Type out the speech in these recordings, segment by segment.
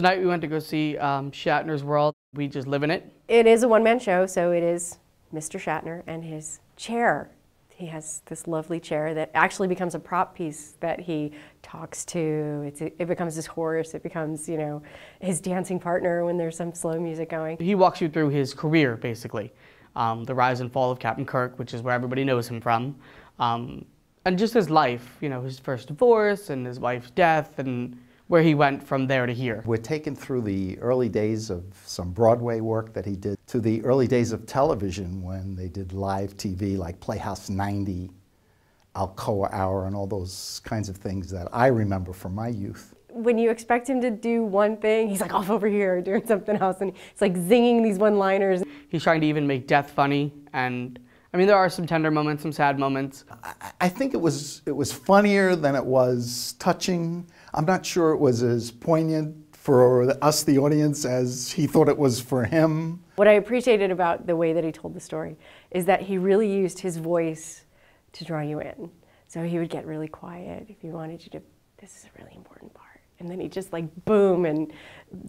Tonight we went to go see Shatner's World. We just live in it. It is a one-man show, so it is Mr. Shatner and his chair. He has this lovely chair that actually becomes a prop piece that he talks to. It becomes his horse. It becomes, you know, his dancing partner when there's some slow music going. He walks you through his career, basically. The rise and fall of Captain Kirk, which is where everybody knows him from. And just his life, you know, his first divorce and his wife's death and where he went from there to here. We're taken through the early days of some Broadway work that he did, to the early days of television when they did live TV like Playhouse 90, Alcoa Hour, and all those kinds of things that I remember from my youth. When you expect him to do one thing, he's like off over here doing something else, and it's like zinging these one-liners. He's trying to even make death funny, and I mean, there are some tender moments, some sad moments. I think it was funnier than it was touching. I'm not sure it was as poignant for us, the audience, as he thought it was for him. What I appreciated about the way that he told the story is that he really used his voice to draw you in. So he would get really quiet if he wanted you to, this is a really important part. And then he'd just like boom, and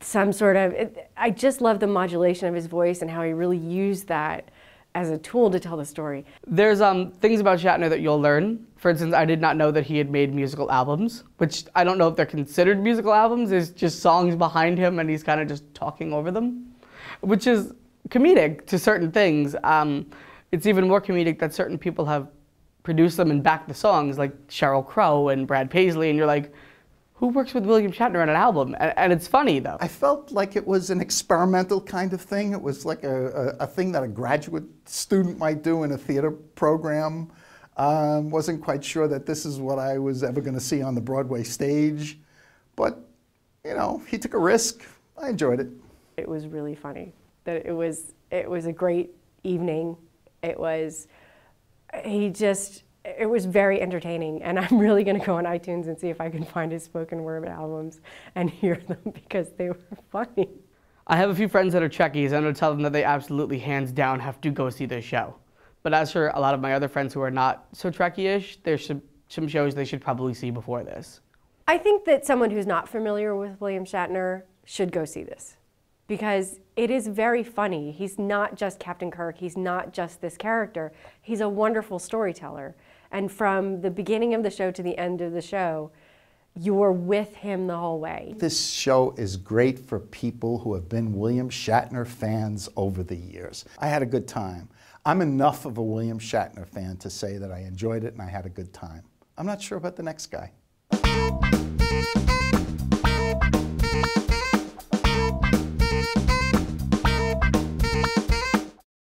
some sort of, I just love the modulation of his voice and how he really used that as a tool to tell the story. There's things about Shatner that you'll learn. For instance, I did not know that he had made musical albums, which I don't know if they're considered musical albums. There's just songs behind him and he's kind of just talking over them, which is comedic to certain things. It's even more comedic that certain people have produced them and backed the songs, like Sheryl Crow and Brad Paisley, and you're like, who works with William Shatner on an album? And it's funny, though. I felt like it was an experimental kind of thing. It was like a thing that a graduate student might do in a theater program. Wasn't quite sure that this is what I was ever going to see on the Broadway stage. But, you know, he took a risk. I enjoyed it. It was really funny. That it was a great evening. It was very entertaining, and I'm really going to go on iTunes and see if I can find his spoken word albums and hear them because they were funny. I have a few friends that are Trekkies, and I'm going to tell them that they absolutely, hands down, have to go see this show. But as for a lot of my other friends who are not so Trekkie-ish, there's some shows they should probably see before this. I think that someone who's not familiar with William Shatner should go see this, because it is very funny. He's not just Captain Kirk, he's not just this character, he's a wonderful storyteller. And from the beginning of the show to the end of the show, you're with him the whole way. This show is great for people who have been William Shatner fans over the years. I had a good time. I'm enough of a William Shatner fan to say that I enjoyed it and I had a good time. I'm not sure about the next guy.